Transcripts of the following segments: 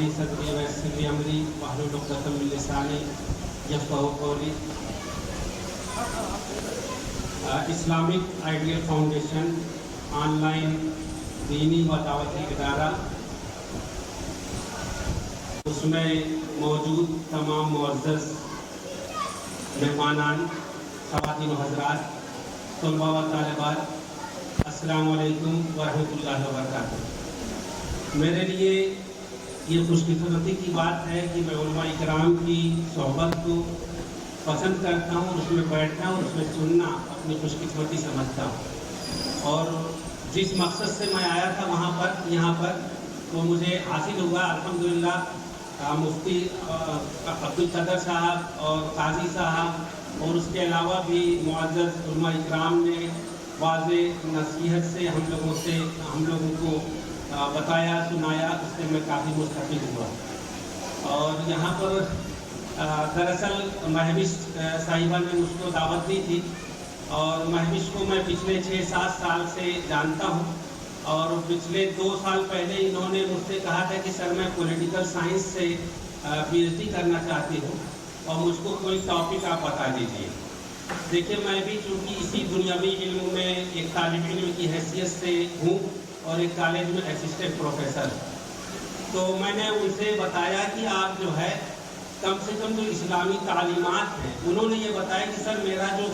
li sadri wa yassir li amri wahlul 'uqdatam min lisani yafqahu qawli. Islamic ideal foundation online दीनी व दावती इदारा, उसमें मौजूद तमाम मुअज़्ज़ज़ मेहमानान, ख़वातीन व हज़रात, तलबा व तालिबात, अस्सलामु अलैकुम व रहमतुल्लाहि व बरकातुहू। मेरे लिए ये खुशकिस्मती की बात है कि मैं उलमा इकराम की सोहबत को पसंद करता हूँ, उसमें बैठना और उसमें सुनना अपनी खुशकिस्मती समझता हूँ। और जिस मकसद से मैं आया था वहाँ पर यहाँ पर वो मुझे हासिल हुआ अल्हम्दुलिल्लाह। मुफ्ती अब्दुल कदर साहब और काजी साहब और उसके अलावा भी मुअज़्ज़ज़ उलमा इकराम ने वाज़ेह नसीहत से हम लोगों को बताया, सुनाया, उससे मैं काफ़ी मुस्तफ़ीद हुआ। और यहाँ पर दरअसल महविश साहिबा ने मुझको दावत दी थी और महविश को मैं पिछले 6-7 साल से जानता हूँ। और पिछले 2 साल पहले इन्होंने मुझसे कहा था कि सर मैं पॉलिटिकल साइंस से PhD करना चाहती हूँ और मुझको कोई टॉपिक आप बता दीजिए। देखिए, मैं भी चूँकि इसी दुनियावी इल्म में एक तालिब इल्म की हैसियत से हूँ और एक कॉलेज में असिस्टेंट प्रोफेसर, तो मैंने उनसे बताया कि आप जो है कम से कम जो इस्लामी तालीमात हैं, उन्होंने ये बताया कि सर मेरा जो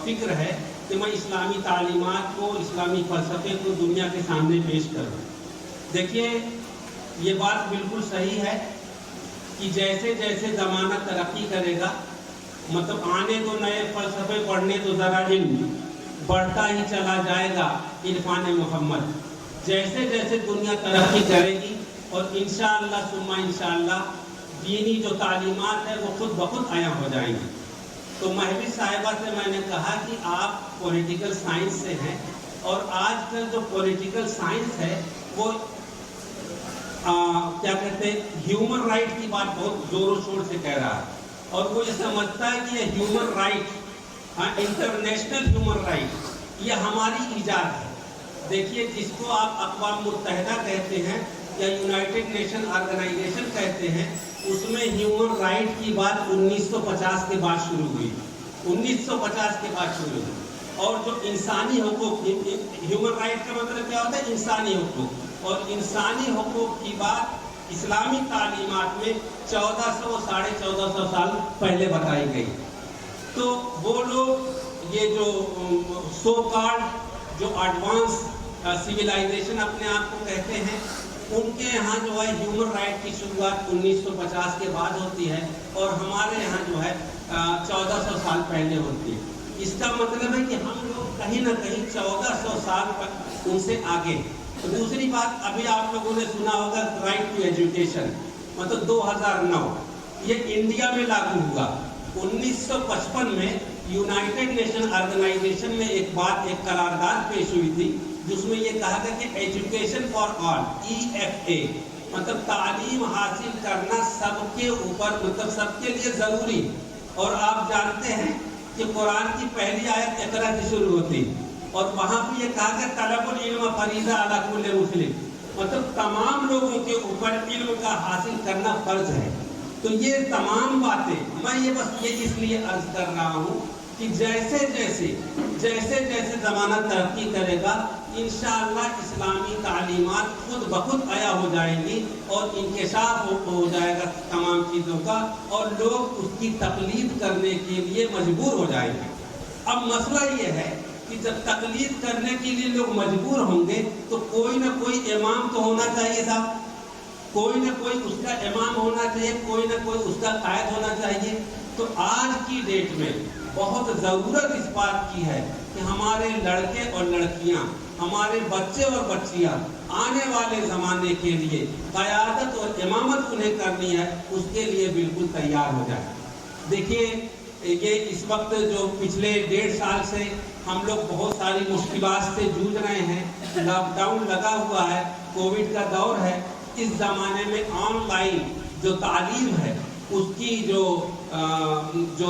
फ़िक्र है कि मैं इस्लामी तालीमात को, इस्लामी फ़लसफ़े को दुनिया के सामने पेश करूँ। देखिए, ये बात बिल्कुल सही है कि जैसे जैसे ज़माना तरक्की करेगा, मतलब आने तो नए फ़लसफ़े पढ़ने तो ज़रा इल्म बढ़ता ही चला जाएगा इरफान मोहम्मद। जैसे जैसे दुनिया तरक्की करेगी और इंशाअल्लाह सुम्मा इंशाअल्लाह दीनी जो तालीमात है वो खुद ब खुद आया हो जाएंगी। तो महविश साहिबा से मैंने कहा कि आप पॉलिटिकल साइंस से हैं और आजकल जो पॉलिटिकल साइंस है वो क्या कहते हैं, ह्यूमन राइट की बात बहुत ज़ोरों शोर से कह रहा है और वो ये समझता है कि ये human right, international human right, ये हमारी ईजाद है। देखिए, जिसको आप अक़वाम मुत्तहिदा कहते हैं या यूनाइटेड नेशन ऑर्गेनाइजेशन कहते हैं, उसमें ह्यूमन राइट की बात 1950 के बाद शुरू हुई। 1950 के बाद शुरू हुई। और जो इंसानी हुकूक, ह्यूमन राइट का मतलब क्या होता है? इंसानी हुकूक। और इंसानी हुकूक की बात इस्लामी तालीमात में 1400 साढ़े 1400 साल पहले बताई गई। तो वो लोग ये जो सो कॉल्ड जो एडवांस सिविलाइजेशन अपने आप को कहते हैं, उनके यहाँ जो है ह्यूमन राइट की शुरुआत 1950 के बाद होती है और हमारे यहाँ जो है 1400 साल पहले होती है। इसका मतलब है कि हम लोग कहीं ना कहीं 1400 साल पर उनसे आगे। तो दूसरी बात, अभी आप लोगों ने सुना होगा राइट टू एजुकेशन, मतलब 2009 ये इंडिया में लागू हुआ। 1955 में यूनाइटेड नेशन ऑर्गेनाइजेशन में एक करारदाद पेश हुई थी जिसमें ये कहा गया कि एजुकेशन फॉर ऑल, EFA, मतलब तालीम हासिल करना सबके ऊपर, मतलब सबके लिए ज़रूरी। और आप जानते हैं कि कुरान की पहली आयत इक़रा से शुरू होती और वहाँ पर यह कहा गया तलबुल इल्म फरीज़ा अला कुल्लि मुस्लिम, मतलब तमाम लोगों के ऊपर इल्म का हासिल करना फ़र्ज है। तो ये तमाम बातें मैं ये बस ये इसलिए अर्ज कर रहा हूँ कि जैसे जैसे ज़माना तरक्की करेगा इंशाअल्लाह इस्लामी तालीमात खुद ब खुद आया हो जाएंगी और इंकशाफ हो जाएगा तमाम चीज़ों का और लोग उसकी तकलीद करने के लिए मजबूर हो जाएंगे। अब मसला ये है कि जब तकलीद करने के लिए लोग मजबूर होंगे तो कोई ना कोई इमाम तो होना चाहिए साहब, कोई ना कोई उसका इमाम होना चाहिए, कोई ना कोई उसका कायद होना चाहिए। तो आज की डेट में बहुत ज़रूरत इस बात की है कि हमारे लड़के और लड़कियां, हमारे बच्चे और बच्चियां आने वाले ज़माने के लिए क़यादत और इमामत उन्हें करनी है, उसके लिए बिल्कुल तैयार हो जाए। देखिए, ये इस वक्त जो पिछले 1.5 साल से हम लोग बहुत सारी मुश्किलात से जूझ रहे हैं, लॉकडाउन लगा हुआ है, कोविड का दौर है। इस ज़माने में ऑनलाइन जो तालीम है उसकी जो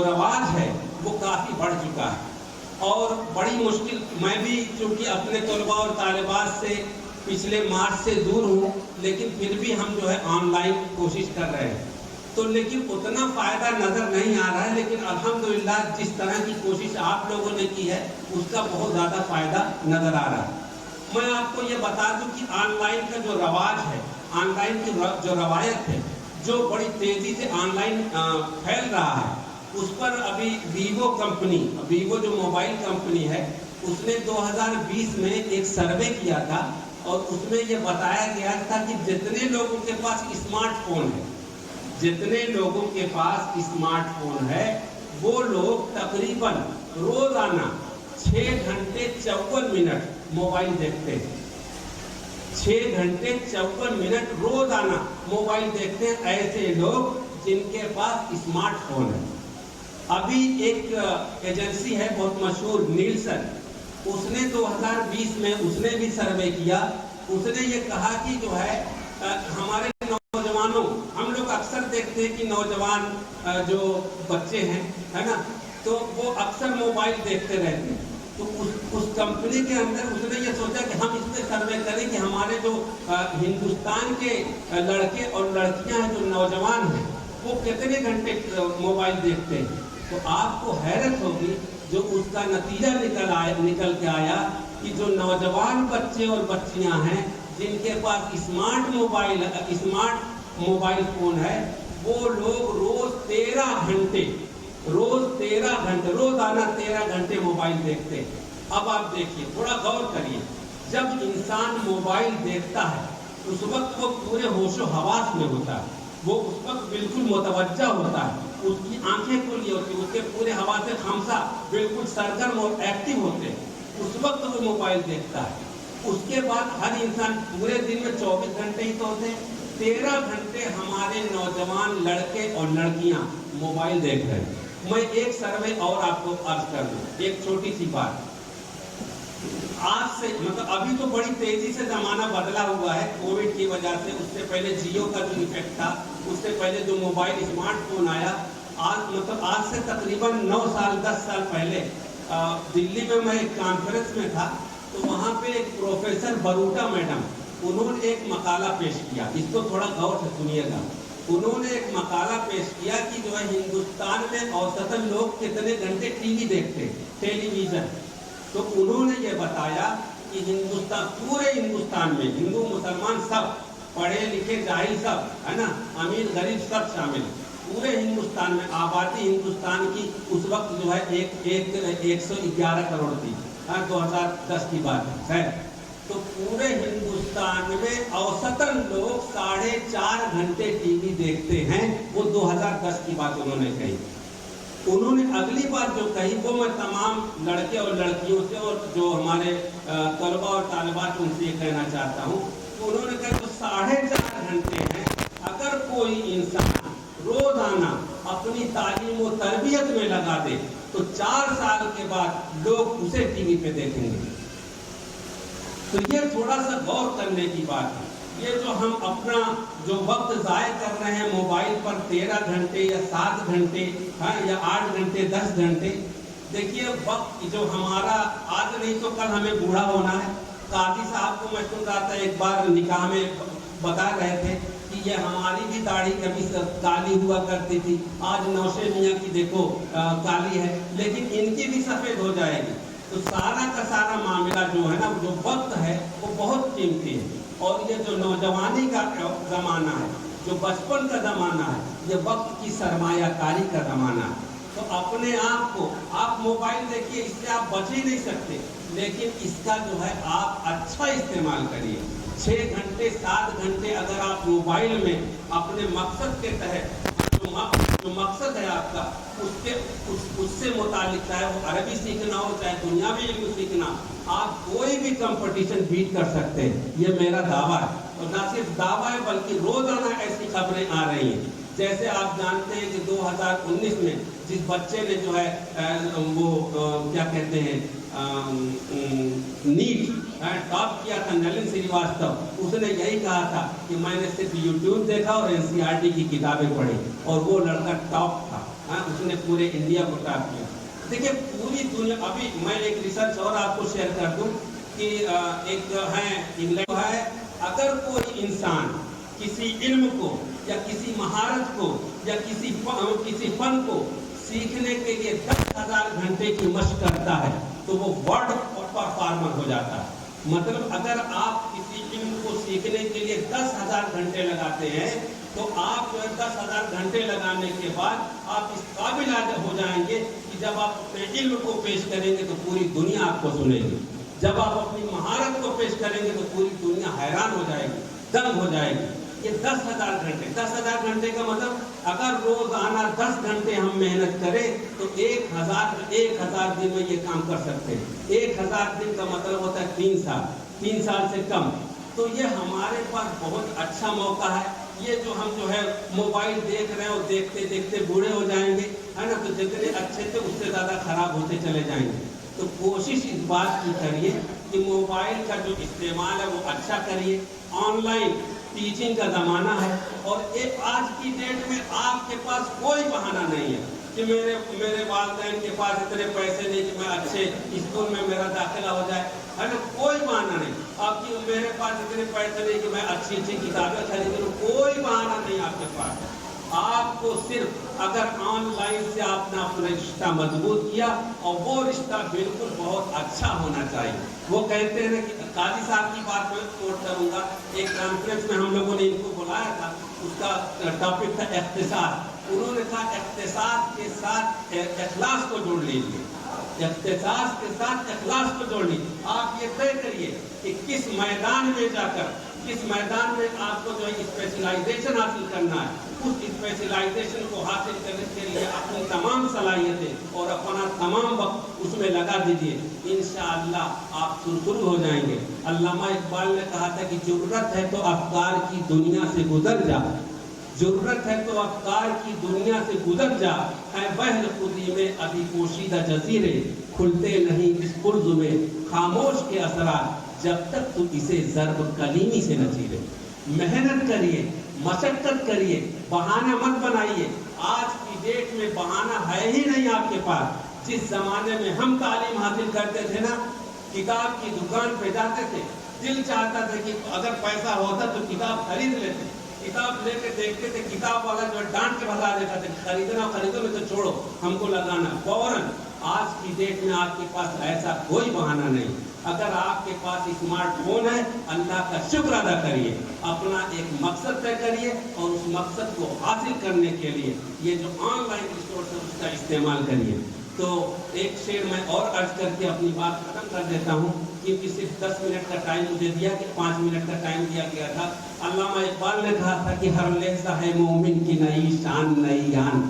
रवाज है वो काफ़ी बढ़ चुका है और बड़ी मुश्किल। मैं भी चूँकि अपने तलबा और तालिबात से पिछले मार्च से दूर हूँ, लेकिन फिर भी हम जो है ऑनलाइन कोशिश कर रहे हैं। तो लेकिन उतना फ़ायदा नज़र नहीं आ रहा है, लेकिन अल्हम्दुलिल्लाह जिस तरह की कोशिश आप लोगों ने की है उसका बहुत ज़्यादा फ़ायदा नज़र आ रहा है। मैं आपको ये बता दूं कि ऑनलाइन का जो रवाज है, ऑनलाइन की जो रवायत है, जो बड़ी तेज़ी से ऑनलाइन फैल रहा है, उस पर अभी वीवो जो मोबाइल कंपनी है, उसने 2020 में एक सर्वे किया था और उसमें ये बताया गया था कि जितने लोगों के पास स्मार्टफोन है वो लोग तकरीबन रोजाना 6 घंटे 54 मिनट मोबाइल देखते हैं। 6 घंटे 54 मिनट रोजाना मोबाइल देखते हैं ऐसे लोग जिनके पास स्मार्टफोन है। अभी एक एजेंसी है बहुत मशहूर, नीलसन, उसने 2020 में उसने भी सर्वे किया। उसने ये कहा कि जो है हमारे नौजवानों, हम लोग अक्सर देखते हैं कि नौजवान जो बच्चे हैं, है ना, तो वो अक्सर मोबाइल देखते रहते हैं। तो उस कंपनी के अंदर उसने ये सोचा कि हम इस पे सर्वे करें कि हमारे जो हिंदुस्तान के लड़के और लड़कियां हैं, जो नौजवान हैं, वो कितने घंटे मोबाइल देखते हैं। तो आपको हैरत होगी जो उसका नतीजा निकल के आया कि जो नौजवान बच्चे और बच्चियां हैं जिनके पास स्मार्ट मोबाइल फोन है, वो लोग रोजाना 13 घंटे मोबाइल देखते हैं। अब आप देखिए, थोड़ा गौर करिए, जब इंसान मोबाइल देखता है उस वक्त वो पूरे होशो हवास में होता है, वो उस वक्त बिल्कुल मुतवज्जा होता है, उसकी आंखें खुली होती है, उसके पूरे हवासे खमसा बिल्कुल सरगर्म और एक्टिव होते हैं, उस वक्त वो मोबाइल देखता है। उसके बाद हर इंसान पूरे दिन में 24 घंटे ही तो होते हैं, 13 घंटे हमारे नौजवान लड़के और लड़कियां मोबाइल देख रहे हैं। मैं एक सर्वे और आपको अर्ज कर दूं, एक छोटी सी बात। आज से मतलब अभी तो बड़ी तेजी से जमाना बदला हुआ है कोविड की वजह से, उससे पहले जियो का जो इफेक्ट था, उससे पहले जो मोबाइल स्मार्टफोन आया, आज से तकरीबन 9 साल 10 साल पहले दिल्ली में मैं एक कॉन्फ्रेंस में था, तो वहाँ पे एक प्रोफेसर बरूटा मैडम, उन्होंने एक मकाला पेश किया। इसको थोड़ा गौर से सुनिएगा। उन्होंने एक मकाला पेश किया कि जो है हिंदुस्तान में औसतन लोग कितने घंटे टीवी देखते हैं, टेलीविजन। तो उन्होंने ये बताया कि पूरे हिंदुस्तान में हिंदू मुसलमान सब, पढ़े लिखे जाहिल सब, है ना, अमीर गरीब सब शामिल, पूरे हिंदुस्तान में आबादी हिंदुस्तान की उस वक्त जो है 111 करोड़ थी, 2010 की बात है। तो पूरे हिंदुस्तान में औसतन लोग 4.5 घंटे टीवी देखते हैं। वो 2010 की बात उन्होंने कही। उन्होंने अगली बात जो कही वो मैं तमाम लड़के और लड़कियों से और जो हमारे तलबा और तालिबात उनसे ये कहना चाहता हूँ। तो उन्होंने कहा जो 4.5 घंटे हैं, अगर कोई इंसान रोजाना अपनी तालीम और तरबियत में लगा दे तो 4 साल के बाद लोग उसे टीवी पे देखेंगे। तो ये थोड़ा सा गौर करने की बात है। ये जो हम अपना जो वक्त ज़ाय कर रहे हैं मोबाइल पर 13 घंटे या 7 घंटे, हाँ, या 8 घंटे 10 घंटे, देखिए वक्त जो हमारा आज नहीं तो कल हमें बूढ़ा होना है। काजी साहब को मैं सुन रहा था एक बार निकाह में बता रहे थे कि ये हमारी भी दाढ़ी कभी काली हुआ करती थी, आज नौशे मियाँ की देखो काली है, लेकिन इनकी भी सफ़ेद हो जाएगी। तो सारा का सारा मामला जो है ना, जो वक्त है वो बहुत कीमती है। और ये जो नौजवानी का ज़माना है, जो बचपन का ज़माना है, ये वक्त की सरमायाकारी का ज़माना है। तो अपने आप को, आप मोबाइल देखिए, इससे आप बच ही नहीं सकते, लेकिन इसका जो है आप अच्छा इस्तेमाल करिए। 6 घंटे 7 घंटे अगर आप मोबाइल में अपने मकसद के तहत जो मकसद है आपका उससे मुतालिक, चाहे वो अरबी सीखना हो चाहे दुनियावी इल्म सीखना, आप कोई भी कंपटीशन बीट कर सकते हैं। ये मेरा दावा है, और ना सिर्फ दावा है बल्कि रोजाना ऐसी खबरें आ रही हैं। जैसे आप जानते हैं कि 2019 में जिस बच्चे ने जो है क्या कहते हैं नीट टॉप किया था, नलिन श्रीवास्तव, उसने यही कहा था कि मैंने सिर्फ यूट्यूब देखा और एनसीईआरटी की किताबें पढ़ी, और वो लड़का टॉप था। उसने पूरे इंडिया को टॉप किया। देखिए पूरी दुनिया, अभी मैं एक रिसर्च और आपको शेयर कर दूं کہ ایک ہے انگلینڈ ہے، اگر کوئی انسان کسی علم کو یا کسی مہارت کو یا کسی فن کو سیکھنے کے لیے 10,000 گھنٹے کی مشق کرتا ہے تو وہ ورلڈ پرفارمر ہو جاتا ہے۔ مطلب اگر آپ کسی علم کو سیکھنے کے لیے 10,000 گھنٹے لگاتے ہیں تو آپ جو ہے 10,000 گھنٹے لگانے کے بعد آپ اس قابل ہو جائیں گے کہ جب آپ اپنے علم کو پیش کریں گے تو پوری دنیا آپ کو سنے گی، جب آپ اپنی مہارت کو پیش کریں گے تو پوری دنیا حیران ہو جائے گی، دنگ ہو جائے گی۔ یہ 10,000 گھنٹے، 10,000 گھنٹے کا مطلب اگر روزانہ 10 گھنٹے ہم محنت کریں تو 1,000 دن میں یہ کام کر سکتے ہیں۔ 1,000 دن کا مطلب ہوتا ہے 3 سال سے کم۔ تو یہ ہمارے پاس بہت اچھا موقع ہے۔ یہ جو ہم جو ہے موبائل دیکھ رہے ہیں اور دیکھتے دیکھتے بوڑھے ہو جائیں گے، ہے نا، تو جتنے اچھے تھے اس سے زیادہ خراب ہوتے چلے جائیں گے۔ تو کوشش اس بات کی کریے کہ موبائل کا جو استعمال ہے وہ اچھا کریے۔ آن لائن ٹیچنگ کا زمانہ ہے اور آج کی ڈیٹ میں آپ کے پاس کوئی بہانہ نہیں ہے کہ میرے والدین کے پاس اتنے پیسے نہیں کہ میں اچھے اسکول میں میرا داخلہ ہو جائے، ہے نا، کوئی بہانہ نہیں۔ آپ کی میرے پاس اتنے پیسے نہیں کہ میں اچھی کتابیں خرید لوں، کوئی بہانہ نہیں آپ کے پاس۔ آپ کو صرف اگر آن لائن سے آپ نے اپنا رشتہ مضبوط کیا اور وہ رشتہ بالکل بہت اچھا ہونا چاہیے۔ وہ کہتے ہیں کہ قاضی صاحب کی بات میں کوٹ کروں گا، ایک کانفرنس میں ہم لوگوں نے ان کو بلایا تھا، اس کا ٹاپک تھا اختصاص۔ انہوں نے کہا اختصاص کے ساتھ اخلاص کو جوڑ لیجیے، اختصاص کے ساتھ اخلاص کو جوڑ لیجیے۔ آپ یہ طے کریے کہ کس میدان میں جا کر، کس میدان میں آپ کو جو ہے اسپیشلائزیشن حاصل کرنا ہے، اس اسپیشلائزیشن کو حاصل کرنے کے لیے اپنی تمام صلاحیتیں اور اپنا تمام وقت اس میں لگا دیجیے۔ انشاءاللہ آپ سرخرو ہو جائیں گے۔ علامہ اقبال نے کہا تھا کہ ضرورت ہے تو افکار کی دنیا سے گزر جا، ضرورت ہے تو افکار کی دنیا سے گزر جا، ہے بحر خودی میں ابھی پوشیدہ جزیرے، کھلتے نہیں اس برج میں خاموش کے اثرات، جب تک تو اسے ضرب کلیمی سے نہ چیرے۔ محنت کریے، مشقت کریے، بہانہ مت بنائیے۔ آج کی ڈیٹ میں بہانہ ہے ہی نہیں آپ کے پاس۔ جس زمانے میں ہم تعلیم حاصل کرتے تھے نا، کتاب کی دکان پہ جاتے تھے، دل چاہتا تھا کہ اگر پیسہ ہوتا تو کتاب خرید لیتے، کتاب لے کے دیکھتے تھے، کتاب والا جو ڈانٹ کے بھگا دیتا تھا، خریدو میں تو چھوڑو، ہم کو لگانا فوراً۔ آج کی ڈیٹ میں آپ کے پاس ایسا کوئی بہانہ نہیں۔ اگر آپ کے پاس اسمارٹ فون ہے، اللہ کا شکر ادا کریے، اپنا ایک مقصد طے کریے اور اس مقصد کو حاصل کرنے کے لیے یہ جو آن لائن ریسورس ہے اس کا استعمال کریے۔ تو ایک شعر میں اور عرض کر کے اپنی بات ختم کر دیتا ہوں، کیونکہ صرف 10 منٹ کا ٹائم مجھے دیا کہ 5 منٹ کا ٹائم دیا گیا تھا۔ علامہ اقبال نے کہا تھا کہ ہر لحظہ ہے مومن کی نئی شان نئی آن،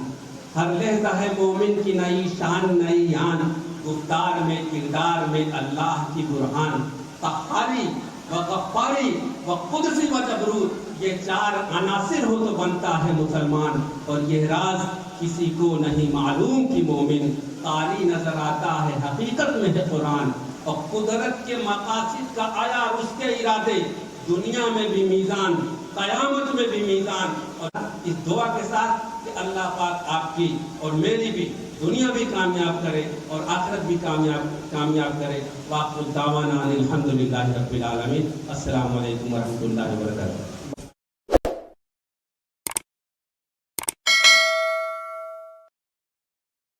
ہر لحظہ ہے مومن کی نئی شان نئی آن، گفتار میں کردار میں اللہ کی برہان، قہاری و غفاری و قدسی و جبروت، یہ 4 عناصر ہو تو بنتا ہے مسلمان، اور یہ راز کسی کو نہیں معلوم کہ مومن، قاری نظر آتا ہے حقیقت میں ہے قرآن، اور قدرت کے مقاصد کا آیا اس کے ارادے، دنیا میں بھی میزان قیامت میں بھی میزان۔ اور اس دعا کے ساتھ کہ اللہ پاک آپ کی اور میری بھی دنیا بھی کامیاب کرے اور آخرت بھی کامیاب کرے۔ وآخر دعوانا الحمدللہ رب العالمین۔ السلام علیکم ورحمۃ اللہ وبرکاتہ۔